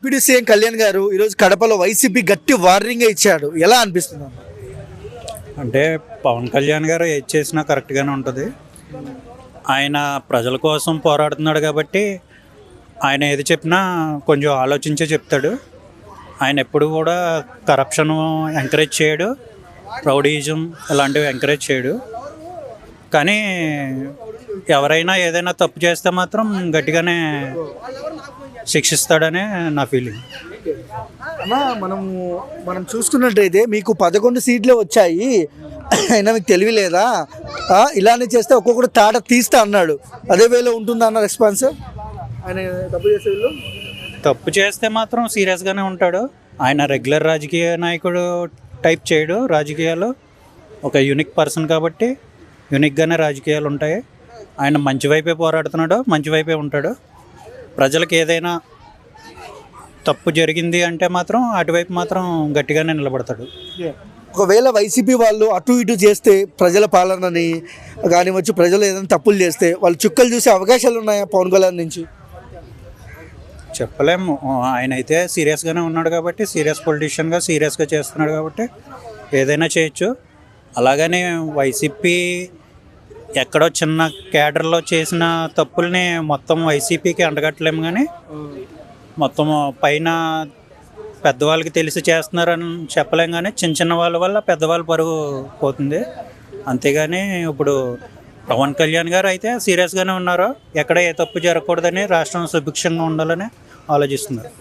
Deputy CM Kalyan గారు ఈరోజు కడపలో వైసీపీ గట్టి వార్నింగ్ ఇచ్చాడు. ఎలా అనిపిస్తుంది? అంటే పవన్ కళ్యాణ్ గారు ఏది చేసినా కరెక్ట్గానే ఉంటుంది. ఆయన ప్రజల కోసం పోరాడుతున్నాడు కాబట్టి ఆయన ఏది చెప్పినా కొంచెం ఆలోచించే చెప్తాడు. ఆయన ఎప్పుడు కూడా కరప్షన్ ఎంకరేజ్ చేయడు, రౌడీయిజం ఇలాంటివి ఎంకరేజ్ చేయడు. కానీ ఎవరైనా ఏదైనా తప్పు చేస్తే మాత్రం గట్టిగానే శిక్షిస్తాడనే నా ఫీలింగ్. అన్నా మనం చూసుకున్నట్టయితే మీకు 11 సీట్లే వచ్చాయి, అయినా మీకు తెలివి లేదా, ఇలానే చేస్తే ఒక్కొక్కటి తాట తీస్తా అన్నాడు. అదే వేలో ఉంటుందా అన్న రెస్పాన్స్? ఆయన తప్పు చేస్తే మాత్రం సీరియస్గానే ఉంటాడు. ఆయన రెగ్యులర్ రాజకీయ నాయకుడు టైప్ చేయడు. రాజకీయాలు ఒక యూనిక్ పర్సన్ కాబట్టి యూనిక్గానే రాజకీయాలు ఉంటాయి. ఆయన మంచి వైపే పోరాడుతున్నాడు, మంచి వైపే ఉంటాడు. ప్రజలకు ఏదైనా తప్పు జరిగింది అంటే మాత్రం అటువైపు మాత్రం గట్టిగానే నిలబడతాడు. ఒకవేళ వైసీపీ వాళ్ళు అటు ఇటు చేస్తే ప్రజల పాలనని కానివచ్చు, ప్రజలు ఏదైనా తప్పులు చేస్తే వాళ్ళు చుక్కలు చూసే అవకాశాలు ఉన్నాయా పవన్ కళ్యాణ్ నుంచి? చెప్పలేము. ఆయన అయితే సీరియస్గానే ఉన్నాడు కాబట్టి, సీరియస్ పొలిటీషియన్గా సీరియస్గా చేస్తున్నాడు కాబట్టి ఏదైనా చేయొచ్చు. అలాగని వైసీపీ ఎక్కడో చిన్న క్యాడర్లో చేసిన తప్పుల్ని మొత్తం వైసీపీకి అంటగట్టలేము. కానీ మొత్తం పైన పెద్దవాళ్ళకి తెలిసి చేస్తున్నారని చెప్పలేం. కానీ చిన్న చిన్న వాళ్ళ వల్ల పెద్దవాళ్ళ పరుగు పోతుంది. అంతేగాని ఇప్పుడు పవన్ కళ్యాణ్ గారు అయితే సీరియస్గానే ఉన్నారు. ఎక్కడ ఏ తప్పు జరగకూడదని, రాష్ట్రం సుభిక్షంగా ఉండాలని ఆలోచిస్తున్నారు.